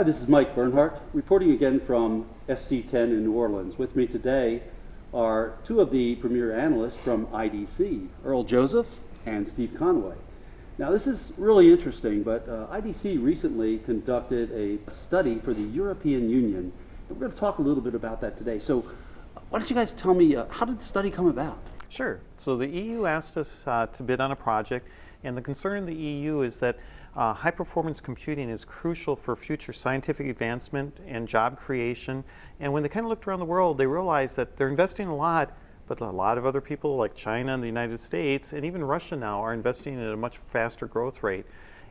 Hi, this is Mike Bernhardt, reporting again from SC10 in New Orleans. With me today are two of the premier analysts from IDC, Earl Joseph and Steve Conway. Now, this is really interesting, but IDC recently conducted a study for the European Union. And we're going to talk a little bit about that today. So why don't you guys tell me, how did the study come about? Sure. So the EU asked us to bid on a project, and the concern in the EU is that high-performance computing is crucial for future scientific advancement and job creation. And when they kind of looked around the world, they realized that they're investing a lot, but a lot of other people like China and the United States, and even Russia now, are investing at a much faster growth rate.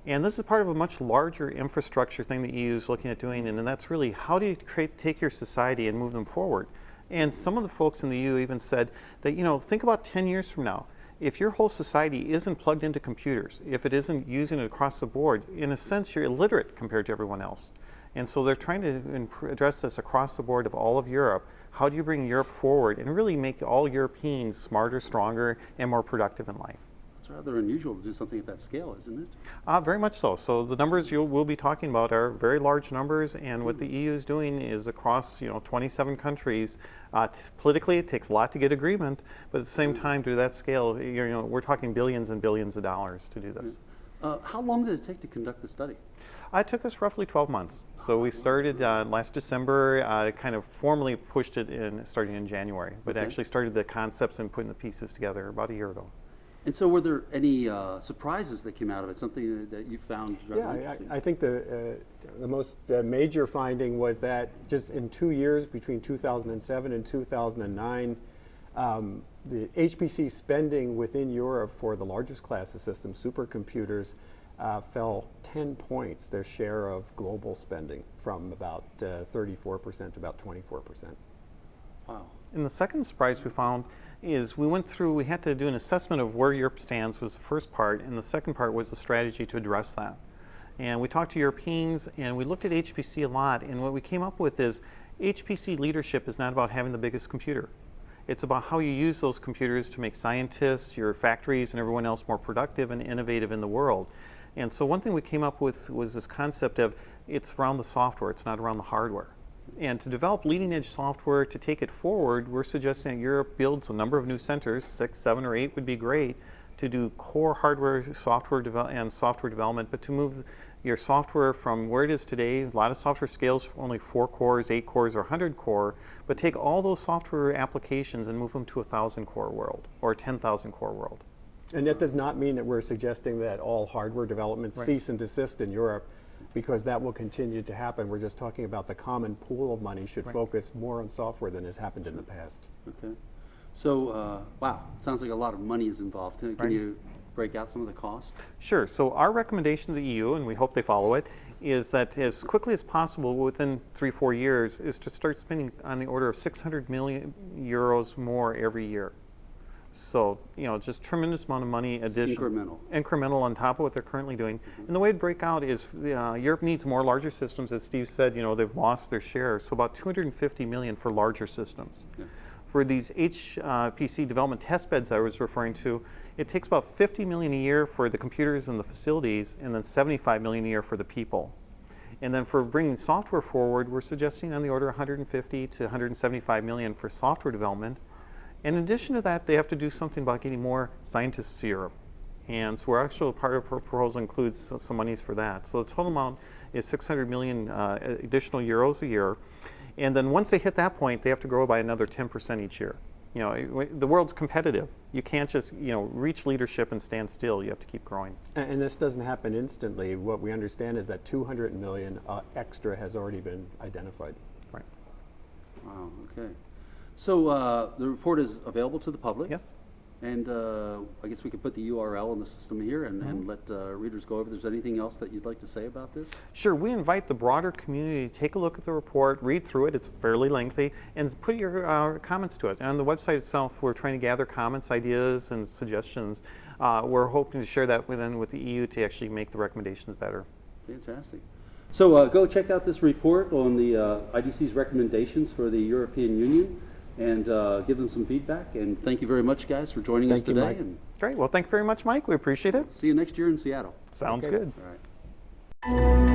And this is part of a much larger infrastructure thing the EU is looking at doing, and that's really how do you take your society and move them forward. And some of the folks in the EU even said that, think about 10 years from now. If your whole society isn't plugged into computers, if it isn't using it across the board, in a sense you're illiterate compared to everyone else. And so they're trying to address this across the board of all of Europe. How do you bring Europe forward and really make all Europeans smarter, stronger, and more productive in life? It's rather unusual to do something at that scale, isn't it? Very much so. So the numbers we'll be talking about are very large numbers, and what the EU is doing is across 27 countries. Politically, it takes a lot to get agreement, but at the same time, to that scale, we're talking billions and billions of dollars to do this. How long did it take to conduct the study? It took us roughly 12 months. So we started last December, kind of formally pushed it in starting in January, but actually started the concepts and putting the pieces together about a year ago. And so were there any surprises that came out of it, something that you found interesting? I think the most major finding was that just in 2 years, between 2007 and 2009, the HPC spending within Europe for the largest class of systems, supercomputers, fell 10 points, their share of global spending, from about 34% to about 24%. Wow. And the second surprise we found is we had to do an assessment of where Europe stands was the first part, and the second part was a strategy to address that. And we talked to Europeans, and we looked at HPC a lot, and what we came up with is HPC leadership is not about having the biggest computer. It's about how you use those computers to make scientists, your factories, and everyone else more productive and innovative in the world. And so one thing we came up with was this concept of it's around the software, it's not around the hardware. And to develop leading-edge software to take it forward, we're suggesting that Europe builds a number of new centers, 6, 7, or 8 would be great, to do core hardware, software development, but to move your software from where it is today. A lot of software scales for only 4 cores, 8 cores, or 100 core, but take all those software applications and move them to a 1,000 core world or a 10,000 core world. And that does not mean that we're suggesting that all hardware development cease and desist in Europe, because that will continue to happen. We're just talking about the common pool of money should focus more on software than has happened in the past. Okay. So, wow, sounds like a lot of money is involved. Can you break out some of the cost? Sure. So our recommendation to the EU, and we hope they follow it, is that as quickly as possible, within 3-4 years, is to start spending on the order of 600 million euros more every year. So, just tremendous amount of money additional. Incremental on top of what they're currently doing. And the way to break out is Europe needs more larger systems. As Steve said, they've lost their share. So about 250 million for larger systems. Yeah. For these HPC development test beds I was referring to, it takes about 50 million a year for the computers and the facilities, and then 75 million a year for the people. And then for bringing software forward, we're suggesting on the order of 150 to 175 million for software development. In addition to that, they have to do something about getting more scientists to Europe. And so we're actually, part of our proposal includes some monies for that. So the total amount is 600 million additional euros a year. And then once they hit that point, they have to grow by another 10% each year. The world's competitive. You can't just, reach leadership and stand still. You have to keep growing. And this doesn't happen instantly. What we understand is that 200 million extra has already been identified. Right. Wow, okay. So the report is available to the public. Yes. And I guess we could put the URL in the system here and let readers go over. If there's anything else that you'd like to say about this? Sure. We invite the broader community to take a look at the report, read through it. It's fairly lengthy, and put your comments to it. And on the website itself, we're trying to gather comments, ideas, and suggestions. We're hoping to share that with the EU to actually make the recommendations better. Fantastic. So go check out this report on the IDC's recommendations for the European Union. And give them some feedback. And thank you very much, guys, for joining us today. Great. Well, thank you very much, Mike. We appreciate it. See you next year in Seattle. Sounds good. All right.